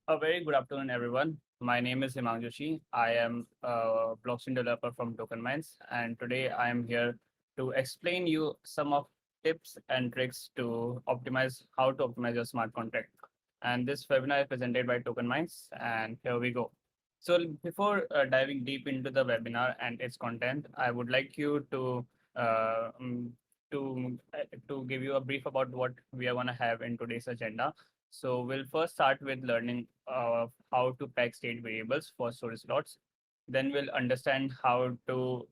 A very good afternoon, everyone. My name is Himang Joshi. I am a blockchain developer from Token Minds, and today I am here to explain you some of tips and tricks to optimize how to optimize your smart contract. And this webinar is presented by Token Minds, and here we go. So before diving deep into the webinar and its content, I would like you uh, um, to give you a brief about what we are going to have in today's agenda. So we'll first start with learning how to pack state variables for storage slots. Then we'll understand how to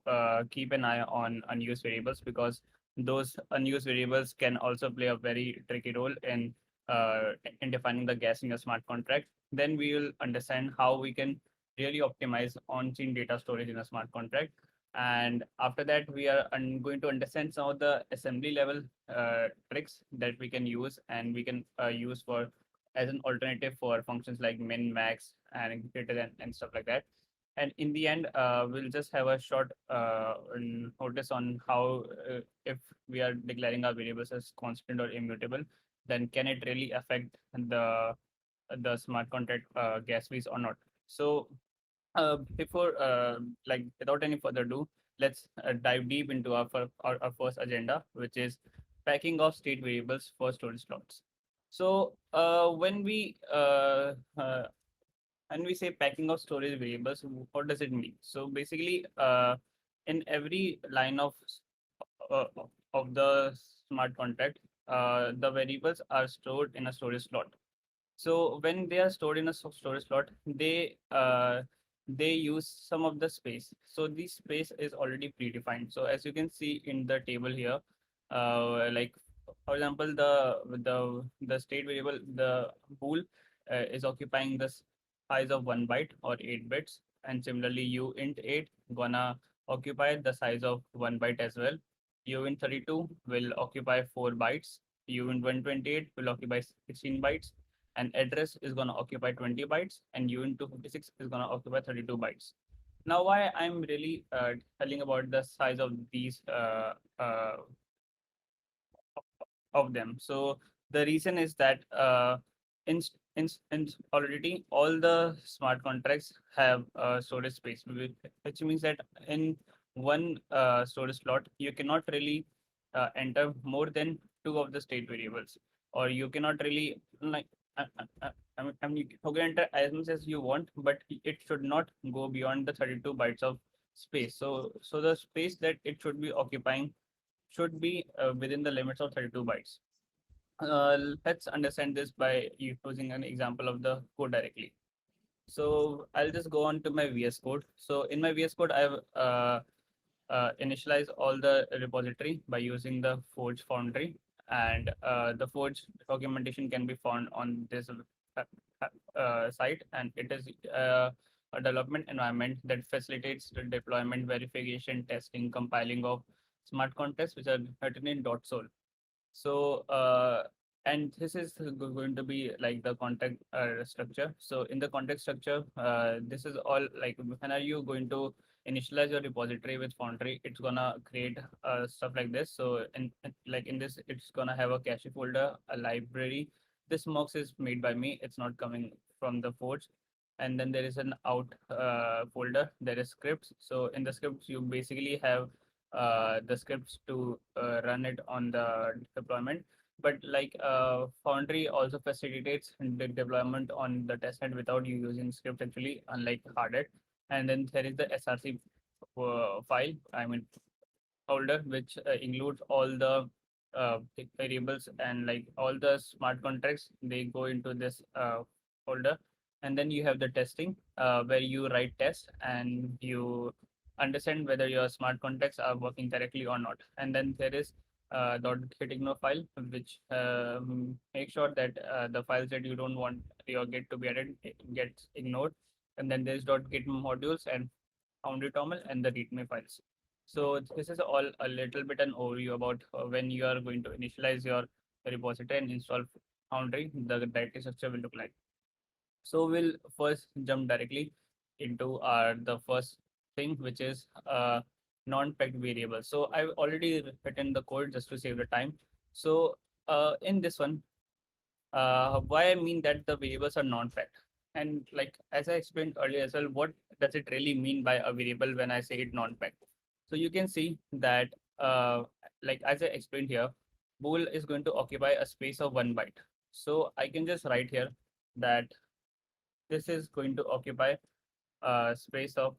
keep an eye on unused variables because those unused variables can also play a very tricky role in defining the gas in your smart contract. Then we will understand how we can really optimize on-chain data storage in a smart contract. And after that, we are going to understand some of the assembly level tricks that we can use and we can use for as an alternative for functions like min, max, and greater than and stuff like that. And in the end, we'll just have a short notice on how if we are declaring our variables as constant or immutable, then can it really affect the smart contract gas fees or not? So before without any further ado, let's dive deep into our first agenda, which is packing of state variables for storage slots. So when we say packing of storage variables, what does it mean? So basically, in every line uh, of the smart contract, the variables are stored in a storage slot. So when they are stored in a storage slot, they use some of the space. So this space is already predefined. So as you can see in the table here, like for example, the state variable, the bool is occupying the size of 1 byte or 8 bits, and similarly, u int 8 gonna occupy the size of 1 byte as well. U int 32 will occupy 4 bytes. U int 128 will occupy 16 bytes, and address is going to occupy 20 bytes, and uint256 is going to occupy 32 bytes. Now, why I'm really telling about the size of these of them. So the reason is that in already all the smart contracts have storage space, which means that in one storage slot you cannot really enter more than two of the state variables, or you cannot really like. I mean, you can enter as much as you want, but it should not go beyond the 32 bytes of space. So the space that it should be occupying should be within the limits of 32 bytes. Let's understand this by using an example of the code directly. So I'll just go on to my VS Code. So in my VS Code, I've initialized all the repository by using the Forge Foundry, and the Forge documentation can be found on this site, and it is a development environment that facilitates the deployment, verification, testing, compiling of smart contracts which are written in .sol. So, and this is going to be like the contact structure. So in the context structure, this is all like when are you going to initialize your repository with Foundry, it's gonna create stuff like this. So like in this, it's gonna have a cache folder, a library. This mux is made by me. It's not coming from the Forge. And then there is an out folder. There is scripts. So in the scripts, you basically have the scripts to run it on the deployment. But like Foundry also facilitates the deployment on the testnet without you using script actually, unlike Hardhead. And then there is the SRC file, I mean folder, which includes all the variables and like all the smart contracts. They go into this folder, and then you have the testing where you write tests and you understand whether your smart contracts are working correctly or not. And then there is .gitignore file, which makes sure that the files that you don't want your git to be added gets ignored. And then there's .git modules and foundry toml and the readme files. So this is all a little bit an overview about when you are going to initialize your repository and install Foundry, the directory structure will look like. So we'll first jump directly into our the first thing, which is non-pegged variable. So I've already written the code just to save the time. So in this one, why I mean that the variables are non-pegged. And like as I explained earlier as well, what does it really mean by a variable when I say it non-packed? So you can see that like as I explained here, bool is going to occupy a space of 1 byte. So I can just write here that this is going to occupy a space of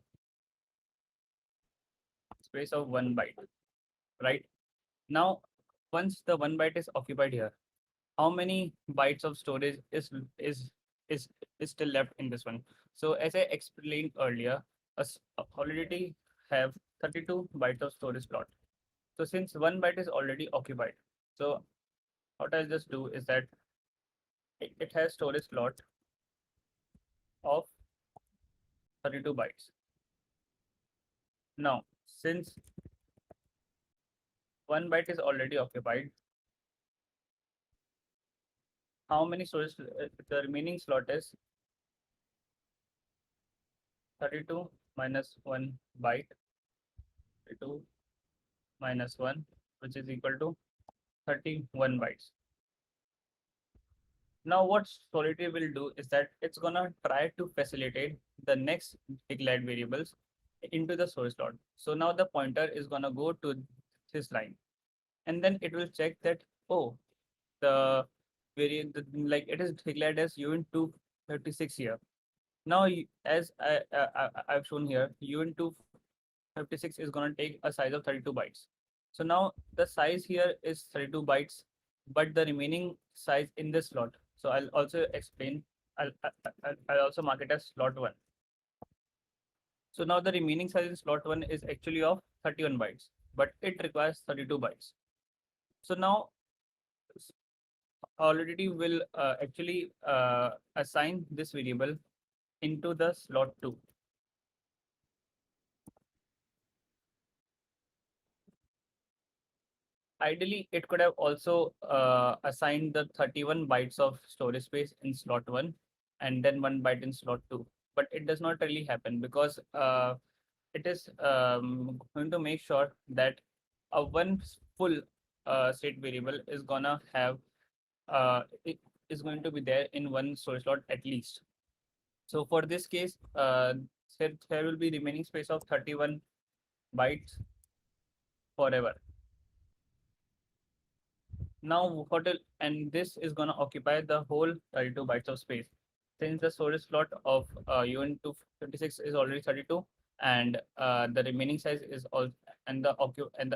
1 byte, right? Now, once the 1 byte is occupied here, how many bytes of storage is is is still left in this one? So as I explained earlier, already have 32 bytes of storage slot. So since 1 byte is already occupied, so what I'll just do is that it has storage slot of 32 bytes. Now, since 1 byte is already occupied, how many storage? The remaining slot is 32 minus 1 byte, 32 minus 1, which is equal to 31 bytes. Now, what Solitaire will do is that it's gonna try to facilitate the next declared variables into the source slot. So now the pointer is gonna go to this line, and then it will check that, oh, the variant like it is declared as uint 256 here. Now, as I've shown here, uint 256 is gonna take a size of 32 bytes. So now the size here is 32 bytes, but the remaining size in this slot. So I'll also explain. I'll also mark it as slot one. So now the remaining size in slot one is actually of 31 bytes, but it requires 32 bytes. So now already will actually assign this variable into the slot two. Ideally, it could have also assigned the 31 bytes of storage space in slot one and then 1 byte in slot two. But it does not really happen because it is going to make sure that a one full state variable is gonna have it is going to be there in one storage slot at least. So for this case, there will be remaining space of 31 bytes forever. Now hotel and this is gonna occupy the whole 32 bytes of space. Since the storage slot of UN 256 is already 32 and the remaining size is all and the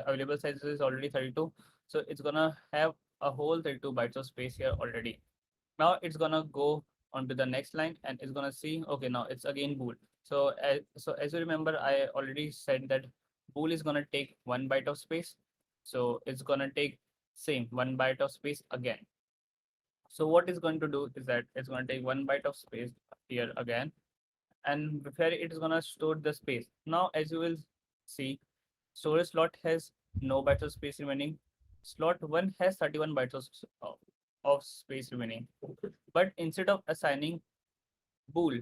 available size is already 32. So it's gonna have a whole 32 bytes of space here already. Now it's gonna go on to the next line and it's gonna see, okay, now it's again bool. So as you remember, I already said that bool is gonna take 1 byte of space. So it's gonna take same 1 byte of space again. So what it's going to do is that it's going to take 1 byte of space here again, and where it is going to store the space. Now, as you will see, storage slot has no bytes of space remaining. Slot one has 31 bytes of space remaining. But instead of assigning bool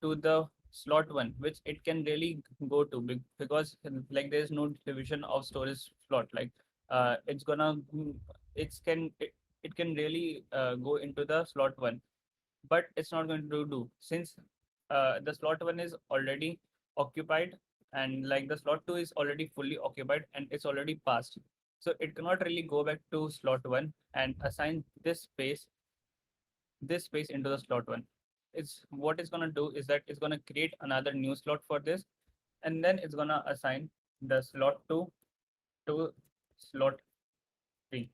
to the slot one, which it can really go to because like there is no division of storage slot. Like it's gonna it can really go into the slot one, but it's not going to do since the slot one is already occupied and like the slot two is already fully occupied and it's already passed. So it cannot really go back to slot one and assign this space into the slot one. It's what it's gonna do is that it's gonna create another new slot for this, and then it's gonna assign the slot two to slot three.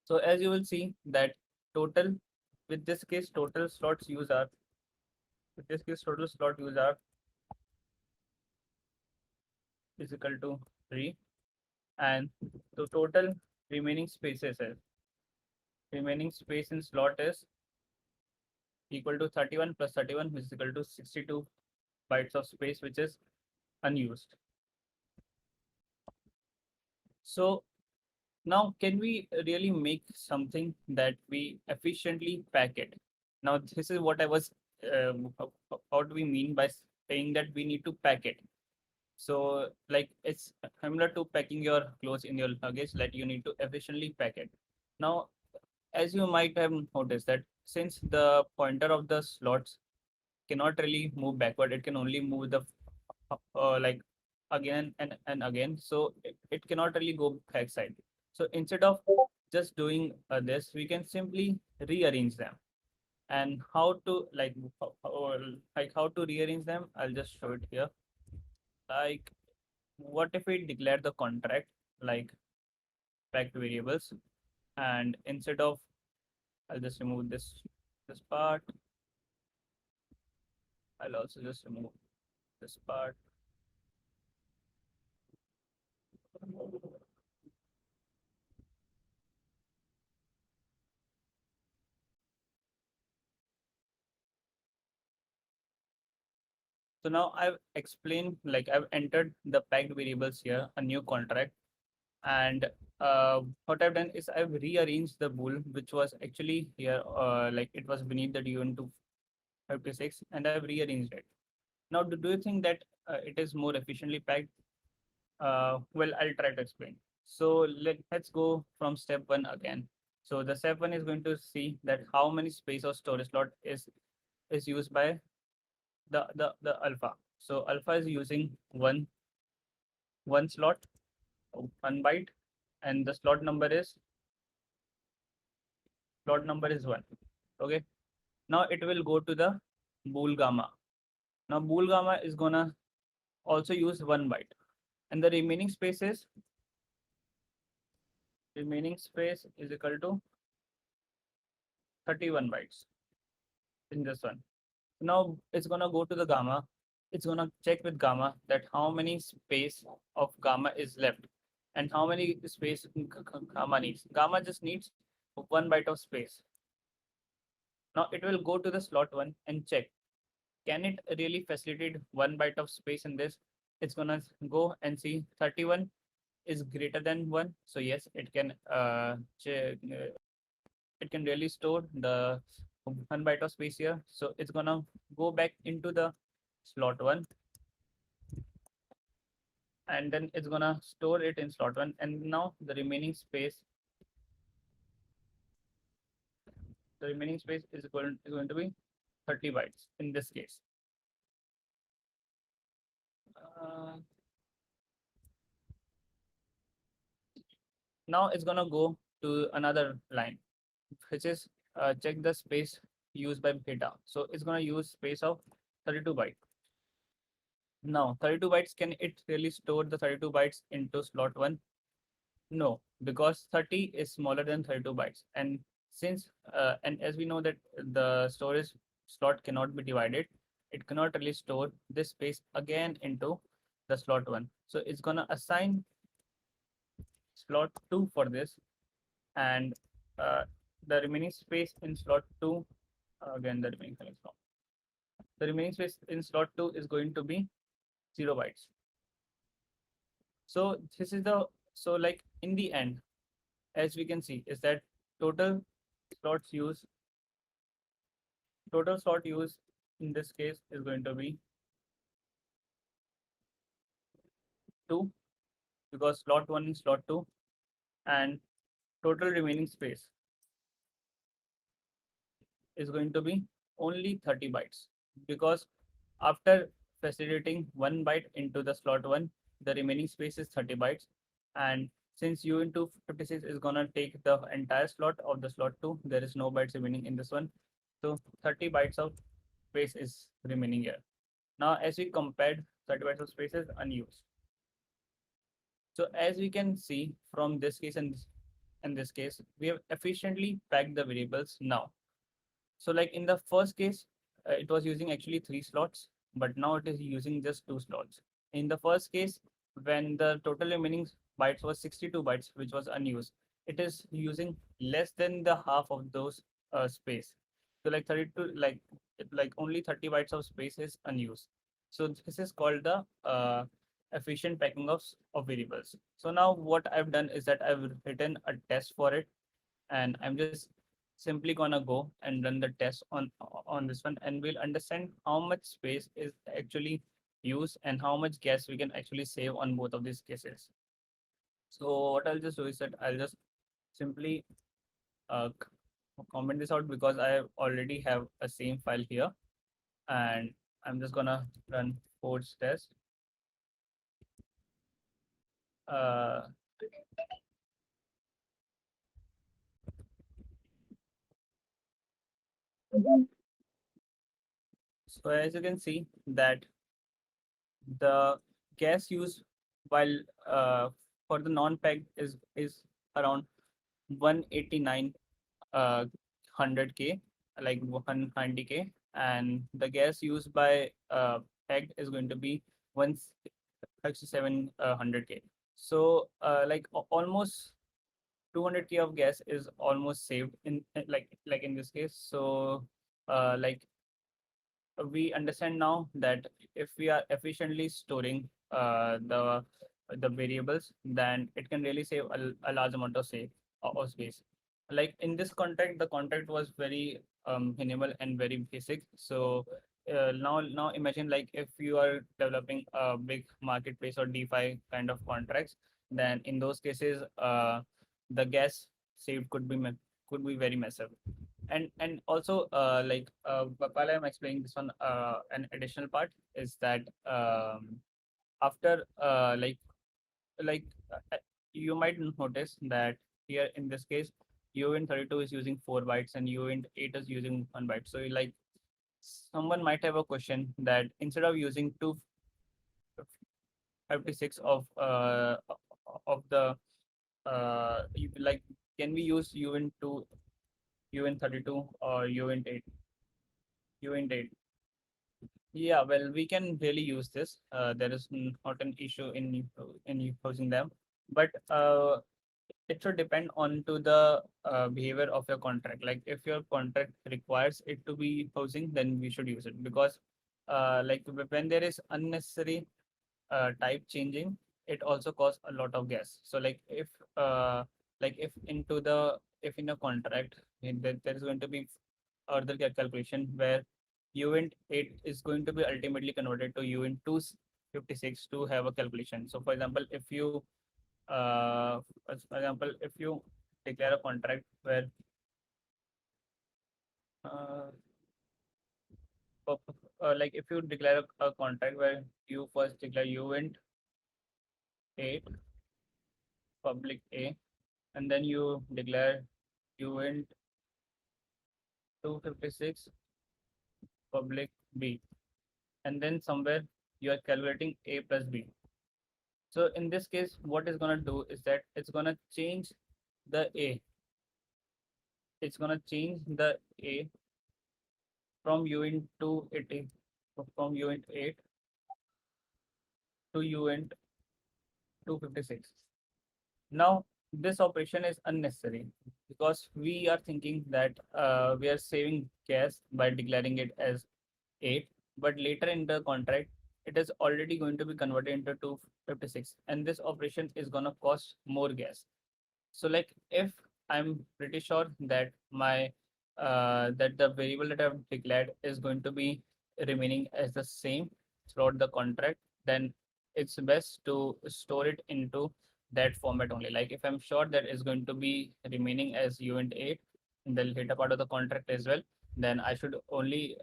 So as you will see that total with this case total slots used are with this case total slot used are is equal to 3 and the total remaining spaces is remaining space in slot is equal to 31 plus 31 which is equal to 62 bytes of space which is unused. So now can we really make something that we efficiently pack it? Now this is what I was how do we mean by saying that we need to pack it? So like it's similar to packing your clothes in your luggage, that you need to efficiently pack it. Now, as you might have noticed that since the pointer of the slots cannot really move backward. It can only move the like again and again. So it cannot really go backside. So instead of just doing this, we can simply rearrange them. And how to like how to rearrange them? I'll just show it here. Like, what if we declare the contract like packed variables, and instead of, I'll just remove this part. I'll also just remove this part. So now I've explained, like I've entered the packed variables here, a new contract, and what I've done is I've rearranged the bool, which was actually here, like it was beneath the D1 to 56, and I've rearranged it. Now, do you think that it is more efficiently packed? Well, I'll try to explain. So let's go from step one again. So the step one is going to see that how many space or storage slot is used by the alpha. So alpha is using one slot, 1 byte, and the slot number is 1. Okay. Now it will go to the bool gamma. Now bool gamma is gonna also use 1 byte, and the remaining space is equal to 31 bytes in this one. Now it's gonna go to the gamma. It's gonna check with gamma that how many space of gamma is left and how many space gamma needs. Gamma just needs 1 byte of space. Now it will go to the slot one and check, can it really facilitate 1 byte of space in this? It's gonna go and see 31 is greater than 1. So yes, it can really store the 1 byte of space here. So it's gonna go back into the slot one, and then it's gonna store it in slot one. And now the remaining space is going to be 30 bytes in this case. Uh, Now it's gonna go to another line, which is check the space used by beta. So it's gonna use space of 32 byte. Now 32 bytes, can it really store the 32 bytes into slot one? No, because 30 is smaller than 32 bytes. And as we know that the storage slot cannot be divided, it cannot really store this space again into the slot one. So it's gonna assign slot two for this, and uh, the remaining space in slot two, again the remaining space in slot two is going to be 0 bytes. So this is the, so like in the end, as we can see, is that total slots use total slot use in this case is going to be 2, because slot 1 is slot 2, and total remaining space is going to be only 30 bytes, because after facilitating 1 byte into the slot 1, the remaining space is 30 bytes. And since u into 56 is gonna take the entire slot of the slot 2, there is no bytes remaining in this one. So 30 bytes of space is remaining here. Now, as we compared, 30 bytes of space is unused. So as we can see from this case and this case, we have efficiently packed the variables now. So like in the first case, it was using actually 3 slots, but now it is using just 2 slots. In the first case, when the total remaining bytes was 62 bytes, which was unused, it is using less than the half of those space. So like 32, like only 30 bytes of space is unused. So this is called the efficient packing of variables. So now what I've done is that I've written a test for it, and I'm just simply gonna go and run the test on this one, and we'll understand how much space is actually used and how much gas we can actually save on both of these cases. So what I'll just do is that I'll just simply comment this out, because I already have a same file here. and I'm just gonna run force test. Uh, so as you can see that the gas used while for the non-packed is around 189 uh 100K, like 190K, and the gas used by packed is going to be 167 100K. So like almost 200K of gas is almost saved in like in this case. So like we understand now that if we are efficiently storing the variables, then it can really save a large amount of space. Like in this contract, the contract was very minimal and very basic. So now imagine like if you are developing a big marketplace or DeFi kind of contracts, then in those cases, the gas saved could be very massive. And also while I'm explaining this one, an additional part is that after like you might notice that here in this case uint32 is using 4 bytes and uint8 is using 1 byte. So like someone might have a question that instead of using 256 of the like can we use uint2 uint32 or uint8? Yeah, well, we can really use this. There is not an issue in using them, but it should depend on to the behavior of your contract. Like if your contract requires it to be housing, then we should use it because like when there is unnecessary type changing, it also costs a lot of gas. So uh, if into the if in a contract there is going to be further calculation where uint8 is going to be ultimately converted to uint256 to have a calculation. So for example, if you for example if you declare a contract where uh, like if you declare a contract where you first declare uint8 public A, and then you declare uint 256 public B, and then somewhere you are calculating A plus B. So in this case, what it's gonna do is that it's gonna change the A. It's gonna change the A from uint 280 from uint 8 to uint 256. Now this operation is unnecessary because we are thinking that we are saving gas by declaring it as 8, but later in the contract, it is already going to be converted into 256, and this operation is going to cost more gas. So like if I'm pretty sure that my that the variable that I've declared is going to be remaining as the same throughout the contract, then it's best to store it into that format only. Like if I'm sure that it's going to be remaining as uint8 in the later part of the contract as well, then I should only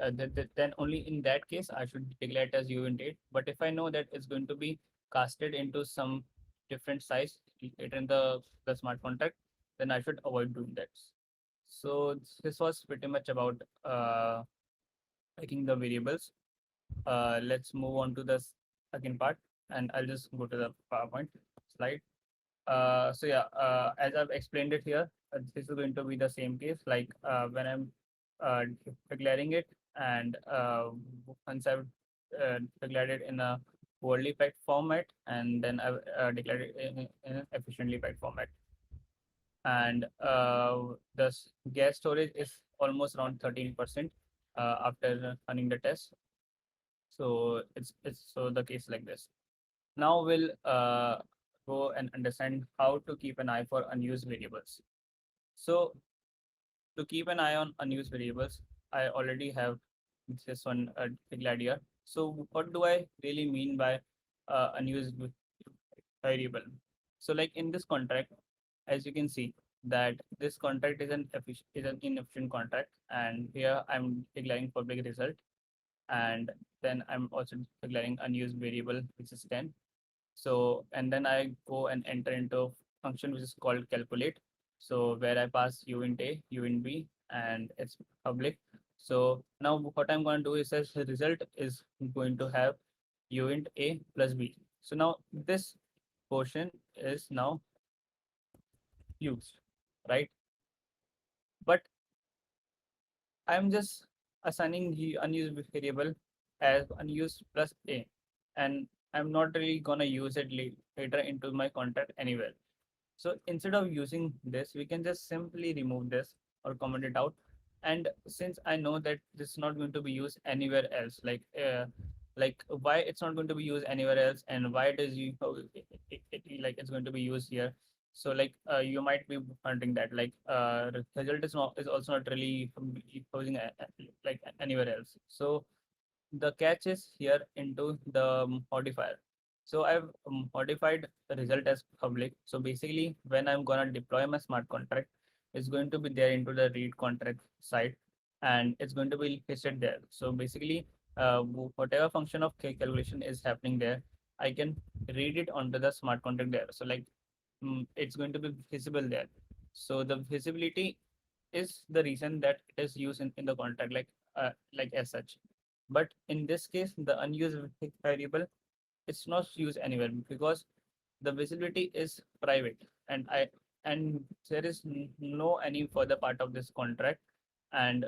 then only in that case I should declare it as uint8. But if I know that it's going to be casted into some different size later in the smart contract, then I should avoid doing that. So this was pretty much about picking the variables. Let's move on to the second part, and I'll just go to the PowerPoint slide. So yeah, as I've explained it here, this is going to be the same case. Like when I'm uh, declaring it, and once I've declared it in a poorly packed format, and then I've declared it in an efficiently packed format. And the gas storage is almost around 13% after running the test. So it's so the case like this. Now we'll go and understand how to keep an eye for unused variables. So to keep an eye on unused variables, I already have this one declared here. So what do I really mean by unused variable? So like in this contract, as you can see that this contract is an inefficient contract, and here I'm declaring public result, and then I'm also declaring unused variable, which is 10. So, and then I go and enter into a function which is called calculate. So where I pass u int a, u int b, and it's public. So now what I'm going to do is that the result is going to have u int a plus b. So now this portion is now used, right? But I'm just assigning the unused variable as unused plus a, and I'm not really gonna use it later into my contract anywhere. So instead of using this, we can just simply remove this or comment it out. And since I know that this is not going to be used anywhere else, like why it's not going to be used anywhere else, and why it is you like it's going to be used here. So like you might be wondering that result is also not really using like anywhere else. So the catch is here into the modifier. So I've modified the result as public. So basically, when I'm gonna deploy my smart contract, it's going to be there into the read contract side, and it's going to be listed there. So basically, whatever function of calculation is happening there, I can read it onto the smart contract there. So like it's going to be visible there. So the visibility is the reason that it is used in the contract, like as such. But in this case, the unused variable, it's not used anywhere because the visibility is private, and and there is no any further part of this contract, and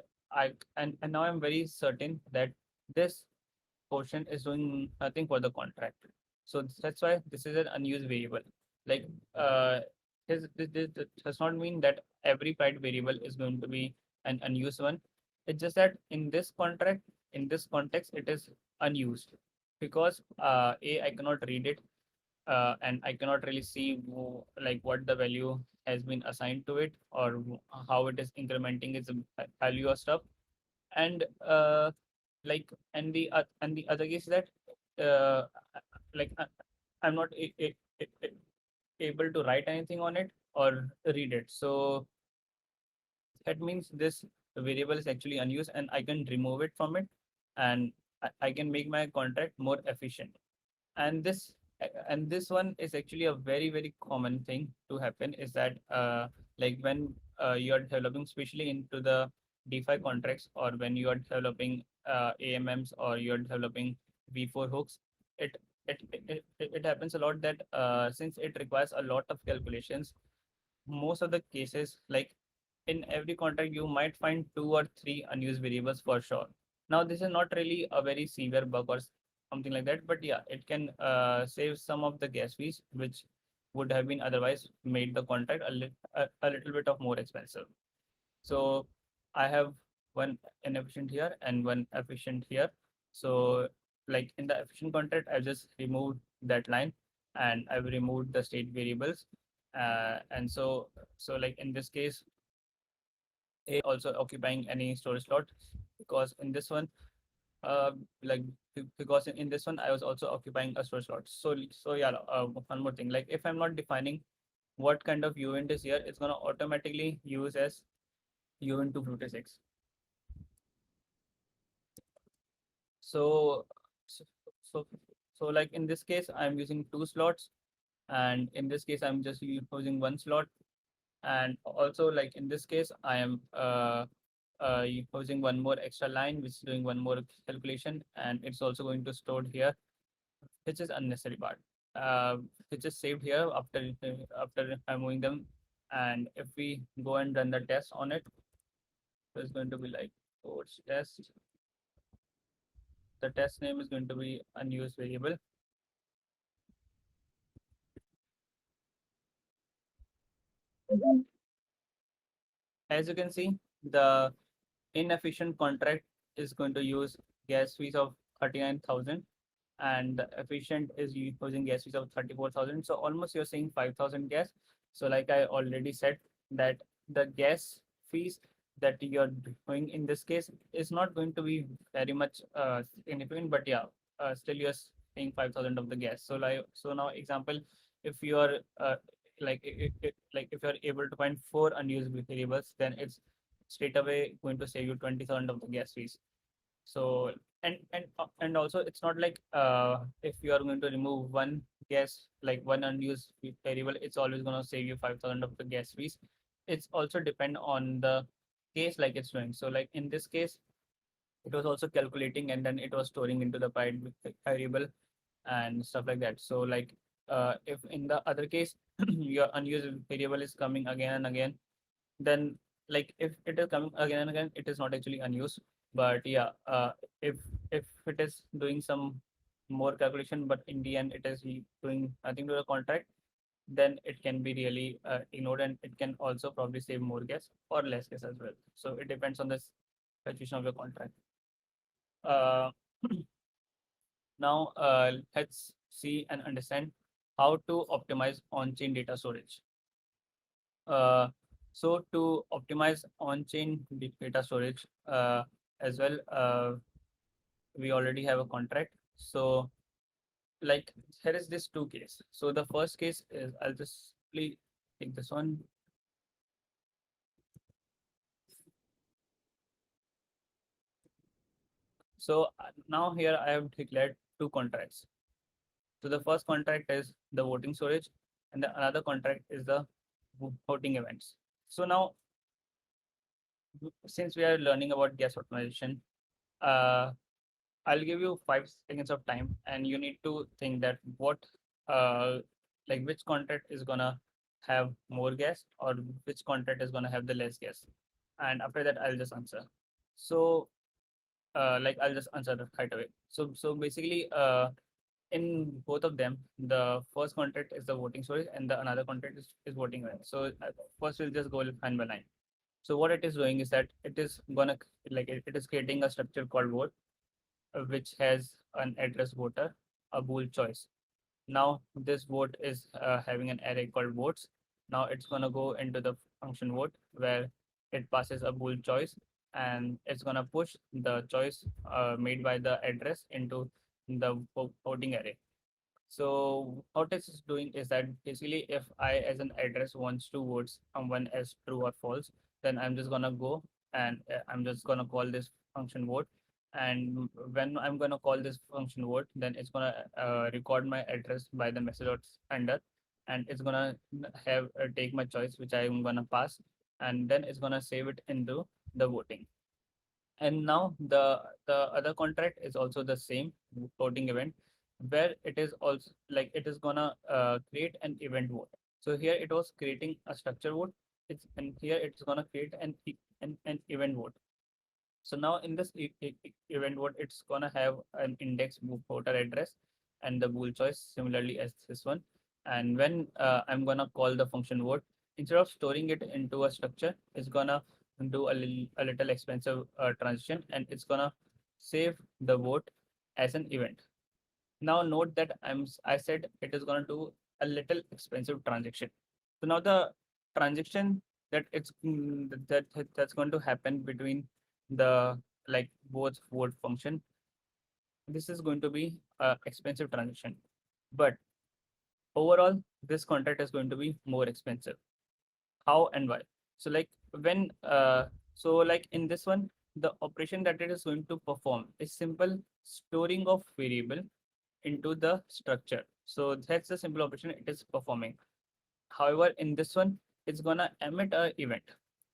and now I'm very certain that this portion is doing nothing for the contract. So that's why this is an unused variable. Like this does not mean that every private variable is going to be an unused one. It's just that in this contract, in this context, it is unused because I cannot read it, and I cannot really see like what the value has been assigned to it, or how it is incrementing its value or stuff. And and the other case that uh, like I'm not able to write anything on it or read it. So that means this variable is actually unused, and I can remove it from it, and I can make my contract more efficient. And this one is actually a very common thing to happen, is that like when you're developing, especially into the DeFi contracts, or when you are developing AMMs, or you're developing V4 hooks, it it happens a lot that since it requires a lot of calculations, most of the cases, like in every contract, you might find two or three unused variables for sure. Now, this is not really a very severe bug or something like that, but yeah, it can save some of the gas fees, which would have been otherwise made the contract a little bit of more expensive. So I have one inefficient here and one efficient here. So like in the efficient contract, I've just removed that line, and I've removed the state variables. And so like in this case, also occupying any storage slot, because in this one, uh, like because in this one I was also occupying a storage slot. So yeah, one more thing, like if I'm not defining what kind of event is here, it's gonna automatically use as event 256. So so so so like in this case, I'm using two slots, and in this case, I'm just using one slot. And also, like in this case, I am using one more extra line, which is doing one more calculation, and it's also going to store here, which is unnecessary part, uh, which is saved here after moving them. And if we go and run the test on it, it's going to be like codes test. The test name is going to be unused variable. As you can see, the inefficient contract is going to use gas fees of 39,000, and the efficient is using gas fees of 34,000. So almost you're saying 5,000 gas. So like I already said, that the gas fees that you're doing in this case is not going to be very much significant, but yeah, still you're paying 5,000 of the gas. So like, so now example, if you are like if you're able to find four unused variables, then it's straight away going to save you 20,000 of the gas fees. So and also it's not like if you are going to remove one gas, like one unused variable, it's always going to save you 5,000 of the gas fees. It's also depend on the case like it's doing. So like in this case, it was also calculating and then it was storing into the variable and stuff like that. So like if in the other case your unused variable is coming again and again, then like if it is coming again and again, it is not actually unused. But yeah, if if it is doing some more calculation, but in the end it is doing nothing to the contract, then it can be really ignored, and it can also probably save more gas or less gas as well. So it depends on the situation of your contract. Uh, Now, let's see and understand how to optimize on-chain data storage. Uh, so to optimize on-chain data storage as well, we already have a contract. So like here is this two case. So the first case is I'll just please take this one. So now here I have declared two contracts. So the first contract is the voting storage, and the another contract is the voting events. So now since we are learning about gas optimization, uh, I'll give you 5 seconds of time, and you need to think that what, uh, like which contract is gonna have more gas or which contract is gonna have the less gas, and after that I'll just answer. So, like I'll just answer right away. So basically, in both of them, the first contract is the voting storage, and the another contract is voting event. So first we'll just go line by line. So what it is doing is that it is gonna it is creating a structure called vote, which has an address voter, a bool choice. Now this vote is having an array called votes. Now it's gonna go into the function vote where it passes a bool choice, and it's gonna push the choice made by the address into the voting array. So what this is doing is that basically if I as an address wants to vote someone as true or false, then I'm just gonna go and I'm just gonna call this function vote. And when I'm gonna call this function vote, then it's gonna record my address by the message or sender, and it's gonna have take my choice which I'm gonna pass, and then it's gonna save it into the voting. And now the other contract is also the same voting event, where it is also like it is gonna create an event vote. So here it was creating a structure vote. It's and here it's gonna create an event vote. So now in this event vote, it's gonna have an index voter address and the bool choice similarly as this one. And when I'm gonna call the function vote, instead of storing it into a structure, it's gonna do a little expensive transition, and it's gonna save the vote as an event. Now note that I said it is gonna do a little expensive transaction. So now the transaction that that's going to happen between the like both vote function, this is going to be a expensive transaction. But overall, this contract is going to be more expensive. How and why? So like when so like in this one, the operation that it is going to perform is simple storing of variable into the structure. So that's the simple operation it is performing. However, in this one, it's gonna emit a event.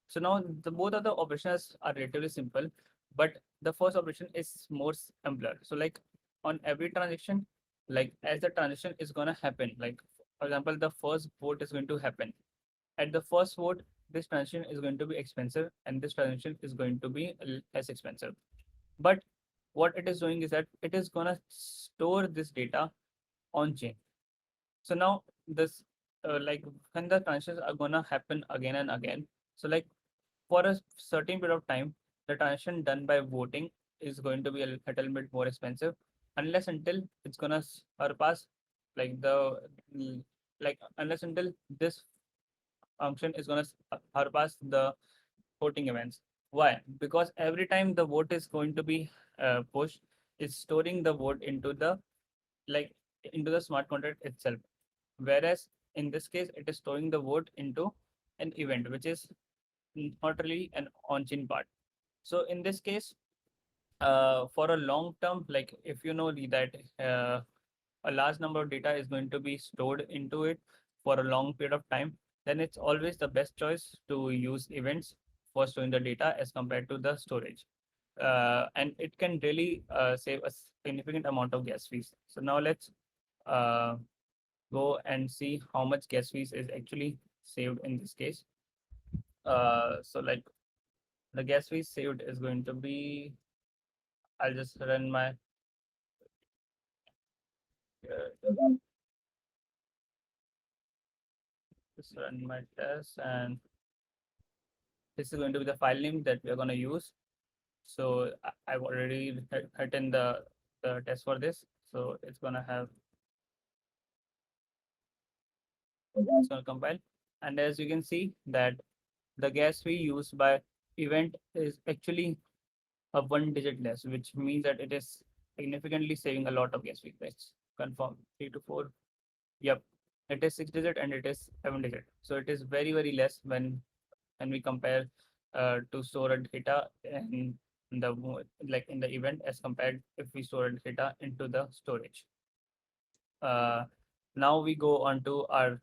So now the both of the operations are relatively simple, but the first operation is more simpler. So like on every transaction, like as the transaction is gonna happen, like for example, the first vote is going to happen. At the first vote, this transaction is going to be expensive, and this transaction is going to be less expensive. But what it is doing is that it is gonna store this data on chain. So now this like when the transactions are gonna happen again and again. So like for a certain period of time, the transaction done by voting is going to be a little bit more expensive, unless until it's gonna surpass like the like unless until this function is gonna surpass the voting events. Why? Because every time the vote is going to be pushed, it's storing the vote into the like into the smart contract itself. Whereas in this case, it is storing the vote into an event, which is not really an on-chain part. So in this case, For a long term, like if you know that a large number of data is going to be stored into it for a long period of time, then it's always the best choice to use events for storing the data as compared to the storage. And it can really save a significant amount of gas fees. So now let's uh, go and see how much gas fees is actually saved in this case. So like the gas fees saved is going to be, I'll just run my uh, just run my test, and this is going to be the file name that we are going to use. So I've already written the test for this. So it's going to have, it's going to compile. And as you can see that the gas fee used by event is actually a one digit less, which means that it is significantly saving a lot of gas fee. Let's confirm 3 to 4. Yep, it is 6 digit and it is 7 digit. So it is very, very less when we compare to store a data in the like in the event as compared if we store a data into the storage. Uh, Now we go on to our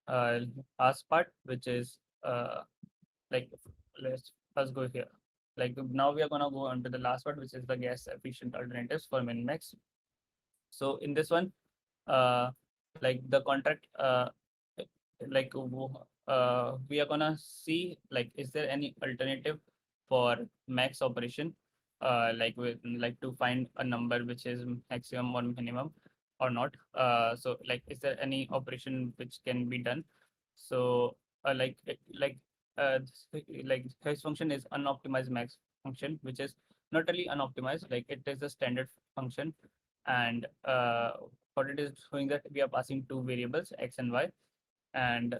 uh, last part, which is like let's go here. Like now we are gonna go on to the last part, which is the gas efficient alternatives for min-max. So in this one, uh, like the contract, like we are gonna see like is there any alternative for max operation, like with like to find a number which is maximum or minimum or not. So like is there any operation which can be done? So uh, like hash function is unoptimized max function, which is not really unoptimized, like it is a standard function. And what it is showing that we are passing two variables x and y, and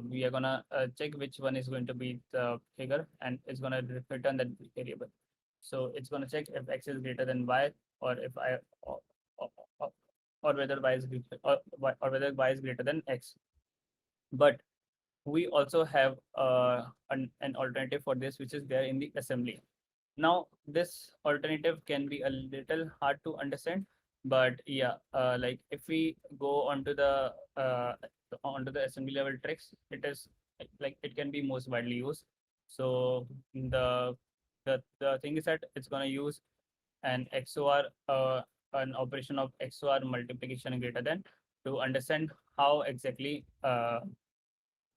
we are gonna check which one is going to be the figure, and it's gonna return that variable. So it's gonna check if x is greater than y, or if I or, or, or whether y is or whether y is greater than x. But we also have an alternative for this, which is there in the assembly. Now, this alternative can be a little hard to understand, but yeah, like if we go onto the assembly level tricks, it is like it can be most widely used. So the thing is that it's gonna use an XOR, an operation of XOR multiplication greater than, to understand how exactly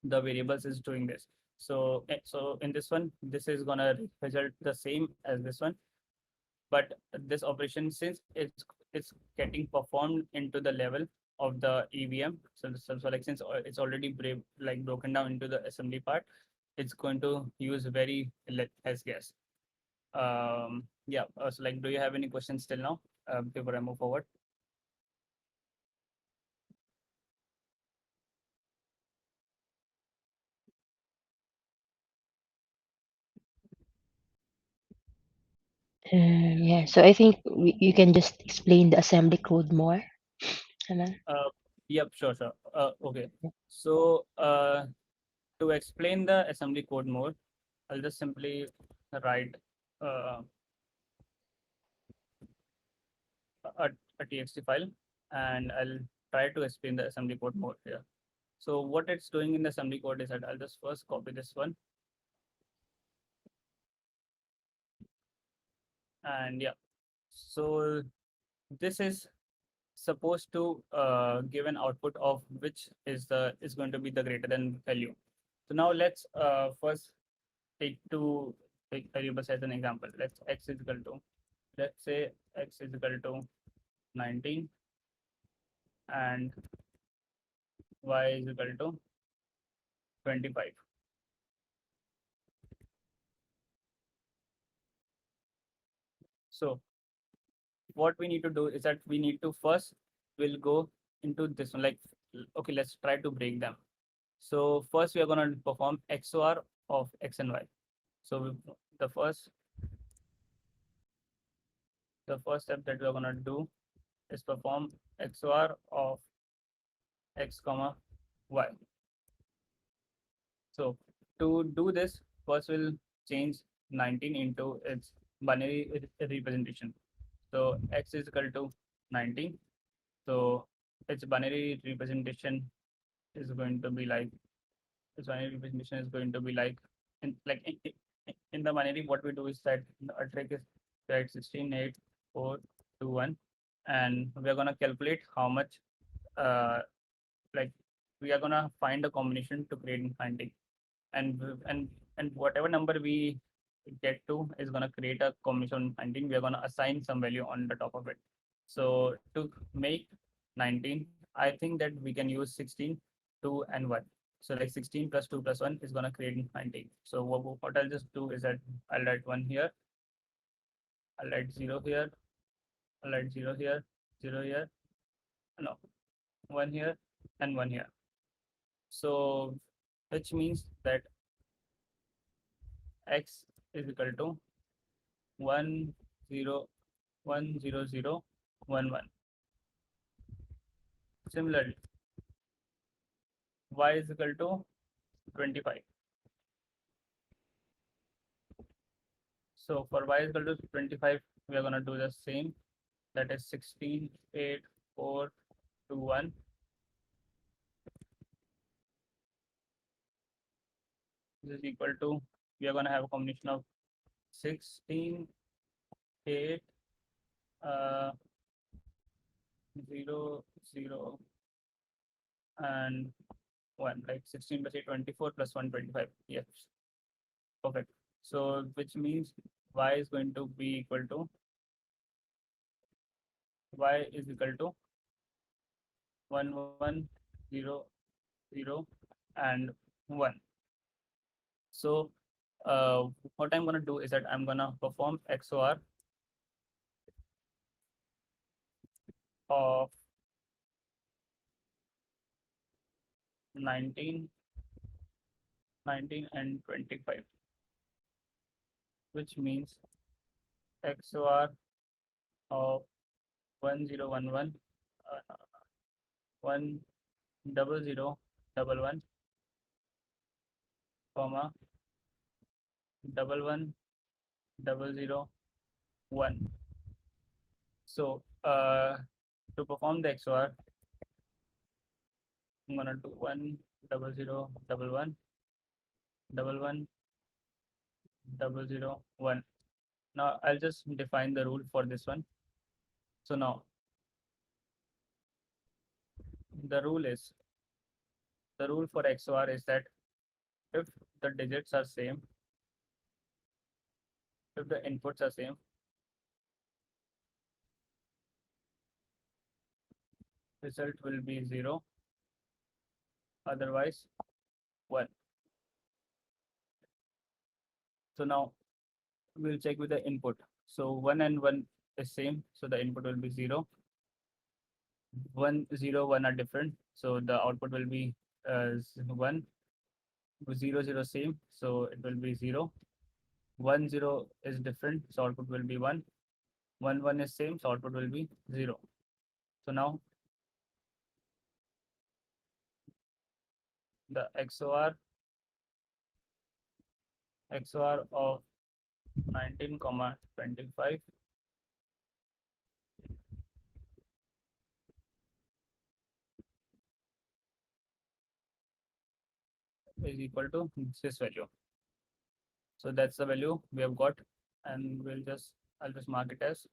the variables is doing this. So so in this one, this is gonna result the same as this one, but this operation, since it's getting performed into the level of the EVM, so like since it's already like broken down into the assembly part, it's going to use very less gas. Yeah. So like, do you have any questions till now before I move forward? Yeah, so I think you can just explain the assembly code more. Amen. Uh, yep, sure, sure. Okay. So to explain the assembly code more, I'll just simply write uh, a, a txt file, and I'll try to explain the assembly code more here. So what it's doing in the assembly code is that I'll just first copy this one, and yeah. So this is supposed to give an output of which is going to be the greater than value. So now let's first take variables as an example. Let's x is equal to, let's say x is equal to 19 and y is equal to 25. So what we need to do is that we need to first, we'll go into this one, like okay, let's try to break them. So first we are going to perform XOR of x and y. So the first step that we're going to do is perform XOR of x comma y. So to do this, first we'll change 19 into its binary representation. So x is equal to 19. So its binary representation is going to be like its binary representation is going to be like in the binary. What we do is that a trick is that 16, 8, 4, 2, 1, and we are gonna calculate how much like we are gonna find a combination to create infinity, and whatever number we get to is gonna create a combination infinity. We are gonna assign some value on the top of it. So to make 19, I think that we can use 16, 2, and 1. So like 16 plus 2 plus 1 is gonna create infinity. So what I'll just do is that I'll write 1 here, I'll write 0 here, I'll write 0 here, 0 here, no, 1 here, and 1 here. So which means that x is equal to 1 0 1 0 0 1 1. Similarly, y is equal to 25. So for y is equal to 25, we are going to do the same. That is 16 8 4 2 1. This is equal to, we are going to have a combination of 16 8 uh, 0 0 and 1, like 16 plus 8 24 plus 1 25. Yes, perfect. So which means y is going to be equal to, y is equal to 1 1 0 0 and 1. So what I'm gonna do is that I'm gonna perform XOR of 19 19 and 25, which means XOR of 1011 1 double 0 double 1 comma double 1 double 0 1. So to perform the XOR, I'm gonna do 1 double 0 double 1 double 1 double 0 1. Now I'll just define the rule for this one. So now the rule is, the rule for XOR is that if the digits are same, if the inputs are same, result will be 0, otherwise 1. So now we'll check with the input. So 1 and 1 is same, so the input will be 0. 1 0 1 are different, so the output will be 1. 0 0 same, so it will be 0. 1 0 is different, so output will be 1. 1 1 is same, so output will be 0. So now the XOR of 19 comma 25 is equal to this value. So that's the value we have got, and I'll just mark it as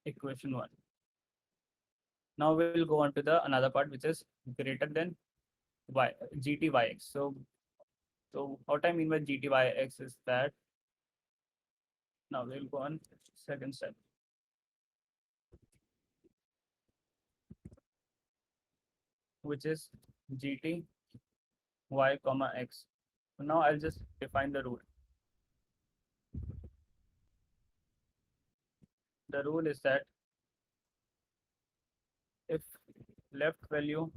equation 1. Now we'll go on to the another part, which is greater than y gtyx. So what I mean by gtyx is that, now we'll go on second step, which is gt y comma x. So now I'll just define the rule. The rule is that if left value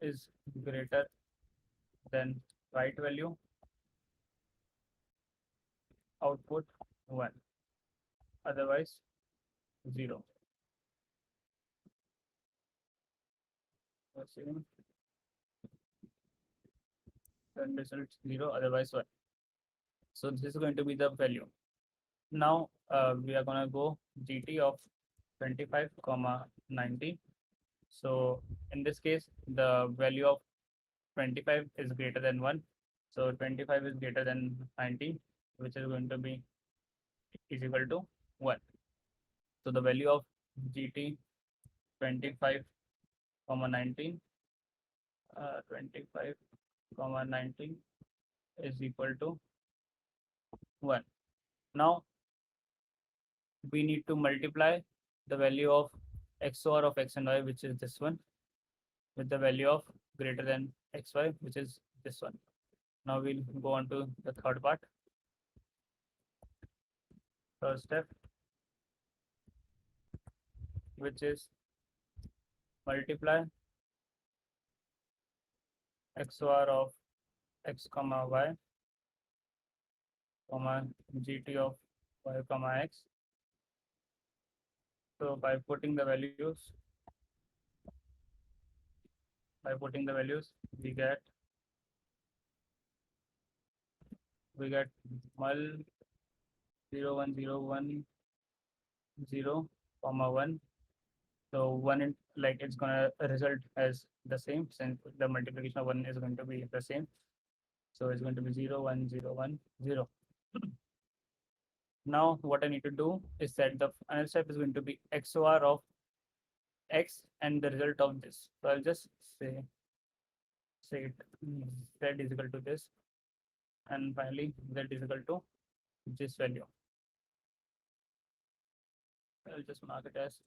is greater than right value, output 1, otherwise 0. then result 0, otherwise 1. So this is going to be the value. Now we are gonna go GT of 25 comma 90. So in this case, the value of 25 is greater than 1. So 25 is greater than 90, which is going to be is equal to 1. So the value of GT 25 comma 19, 25 comma 19 is equal to 1. Now we need to multiply the value of XOR of X and Y, which is this one, with the value of greater than XY, which is this one. Now we'll go on to the third part. Third step, which is multiply XOR of X comma Y comma GT of Y comma X. So by putting the values, we get mul 0 1 0 1 0 comma 1. So one in, like it's gonna result as the same since the multiplication of 1 is going to be the same. So it's going to be 0 1 0 1 0. Now what I need to do is that the final step is going to be XOR of X and the result of this. So I'll just say it Z is equal to this, and finally Z is equal to this value. I'll just mark it as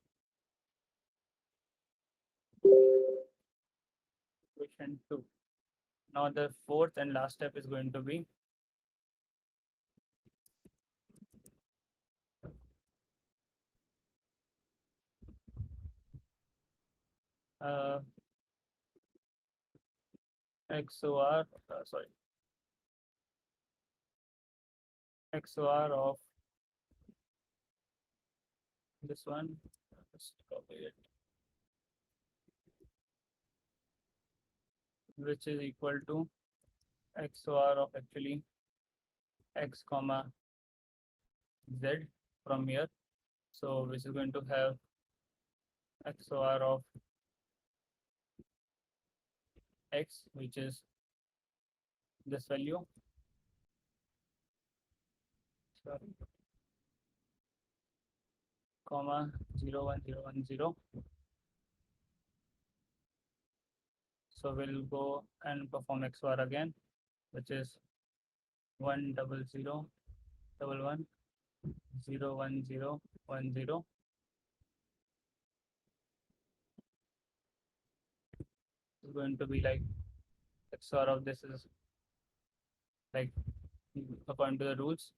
question 2. Now the fourth and last step is going to be uh, XOR, XOR of this one. Just copy it, which is equal to XOR of actually X comma Z from here. So which is going to have XOR of X, which is this value. Sorry. Comma 0 1 0 1 0. So we'll go and perform XOR again, which is 1 double 0 double 1 0 1 0 1 0. It's going to be like XOR of this is like according to the rules.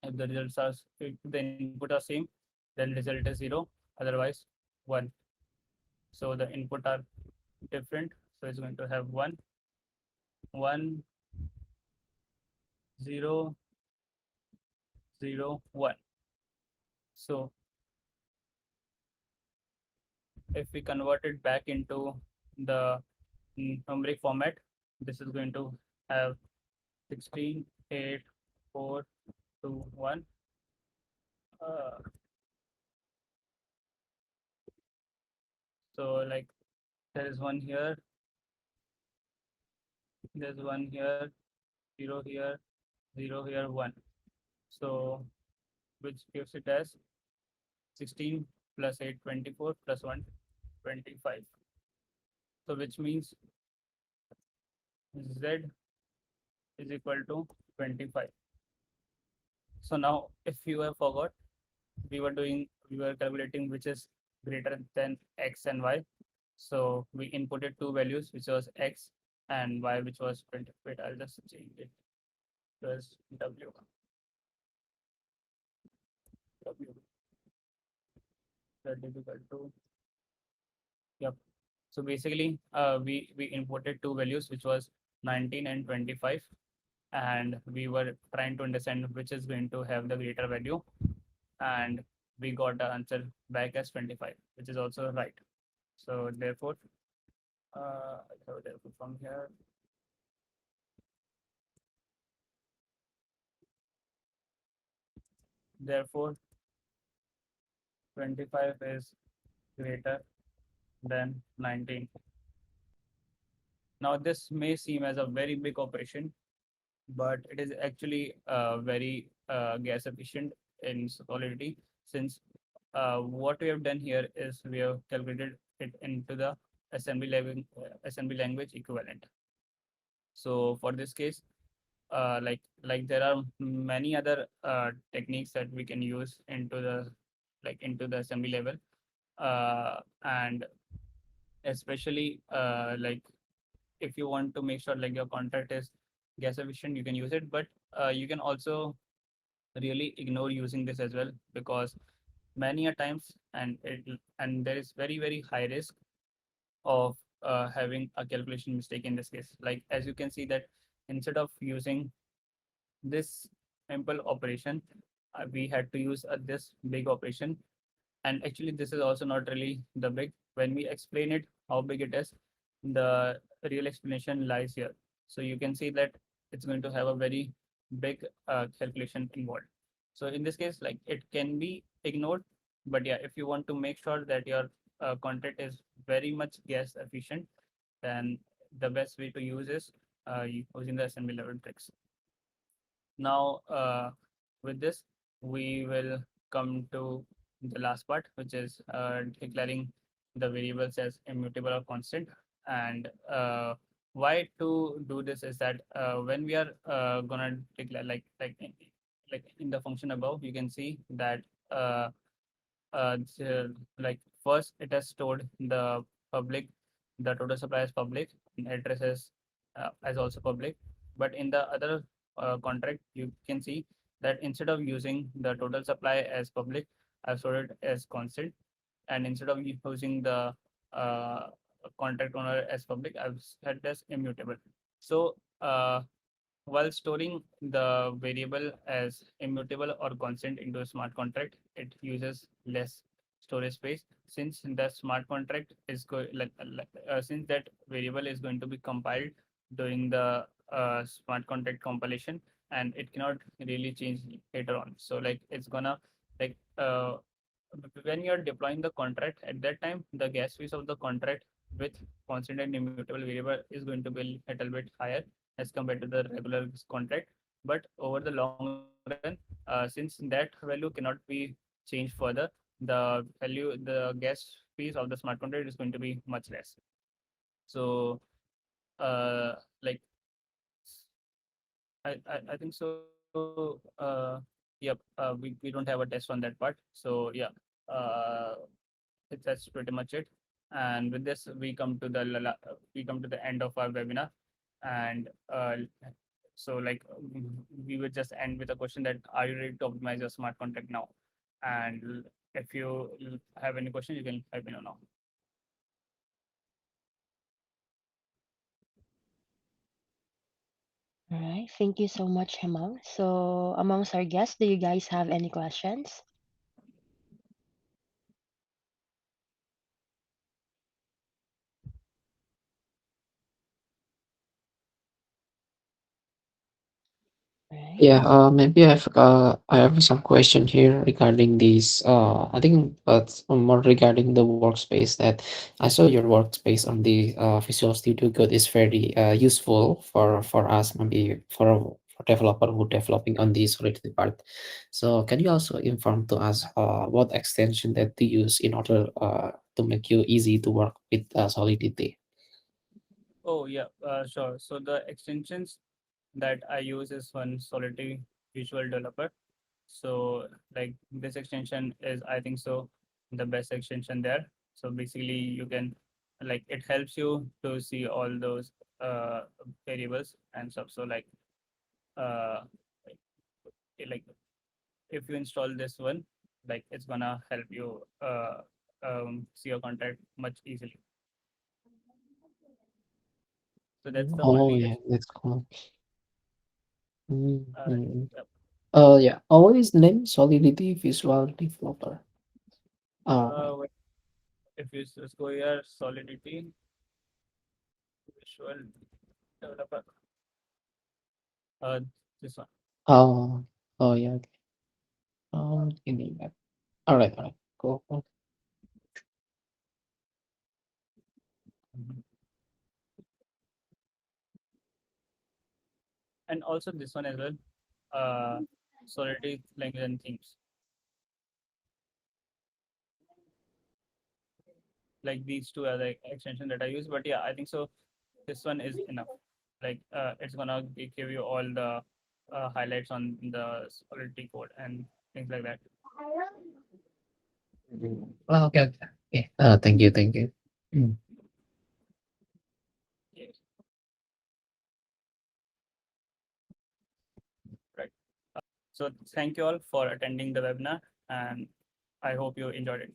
If the results are if the input are same, then result is 0. Otherwise, 1. So the input are different. So it's going to have 1 1 0 0 1. So if we convert it back into the numeric format, this is going to have 16 8 4 2 1. So like there is one here, there's one here, 0 here, 0 here, 1. So which gives it as 16 plus 8 24 plus 1 25. So which means Z is equal to 25. So now if you have forgot, we were calculating which is greater than X and Y. So we inputted two values, which was X and Y, which was 20. Wait, I'll just change it. Plus W. W. That is equal to, yep. So basically, we inputted two values, which was 19 and 25, and we were trying to understand which is going to have the greater value, and we got the answer back as 25, which is also right. So therefore, from here, Therefore, 25 is greater than 19. Now, this may seem as a very big operation, but it is actually very gas efficient in solidity, since what we have done here is we have calculated it into the assembly language equivalent. So for this case, like there are many other techniques that we can use into the into the assembly level, and especially if you want to make sure like your contract is gas efficient, you can use it, but you can also really ignore using this as well, because many a times, and there is very high risk of having a calculation mistake in this case. Like as you can see that instead of using this simple operation, we had to use this big operation. And actually this is also not really the big, when we explain it how big it is, the real explanation lies here. So you can see that it's going to have a very big calculation involved. So in this case, like it can be ignored, but yeah, if you want to make sure that your content is very much gas efficient, then the best way to use is using the assembly level tricks. Now, with this, we will come to the last part, which is declaring the variables as immutable or constant. And why to do this is that when we are gonna declare like in the function above, you can see that uh, like first it has stored the public, the total supply as public, and address as also public. But in the other contract, you can see that instead of using the total supply as public, I've stored it as constant, and instead of using the uh, contract owner as public, I've set as immutable. So while storing the variable as immutable or constant into a smart contract, it uses less storage space, since the smart contract is since that variable is going to be compiled during the smart contract compilation, and it cannot really change later on. So like it's gonna like when you're deploying the contract at that time, the gas fees of the contract with constant and immutable variable is going to be a little bit higher as compared to the regular contract. But over the long run, since that value cannot be changed further, the gas fees of the smart contract is going to be much less. So like I think so. Yep. We don't have a test on that part. So yeah. Uh, that's pretty much it. And with this, we come to the end of our webinar. And so, like, we would just end with a question that are you ready to optimize your smart contract now? And if you have any question, you can let me know now. All right. Thank you so much, Hemang. So, amongst our guests, do you guys have any questions? All right. Yeah, maybe I have some question here regarding this. I think that's more regarding the workspace that I saw your workspace on the Visual Studio Code is very useful for us, maybe for developer who developing on the Solidity part. So can you also inform to us what extension that to use in order to make you easy to work with Solidity? Oh yeah, sure. So the extensions that I use is one Solidity Visual Developer. So like this extension is, I think so, the best extension there. So basically you can like it helps you to see all those uh, variables and stuff. So uh, like if you install this one, like it's gonna help you see your contact much easily. So that's the Oh only yeah, that's cool. uh, Mm-hmm. yep. Yeah, always name Solidity Visual Developer. All right. Wait, if you just go here, Solidity Visual Developer, uh, this one. Oh, oh yeah. Okay. In the web. All right, all right, cool, cool. Mhm. And also this one as well, Solidity language and themes. Like these two are the extension that I use. But yeah, I think so. This one is enough. Like it's gonna give you all the highlights on the Solidity code and things like that. Well, okay, okay. Okay. Thank you, thank you. Mm. Yes. Right. So thank you all for attending the webinar, and I hope you enjoyed it.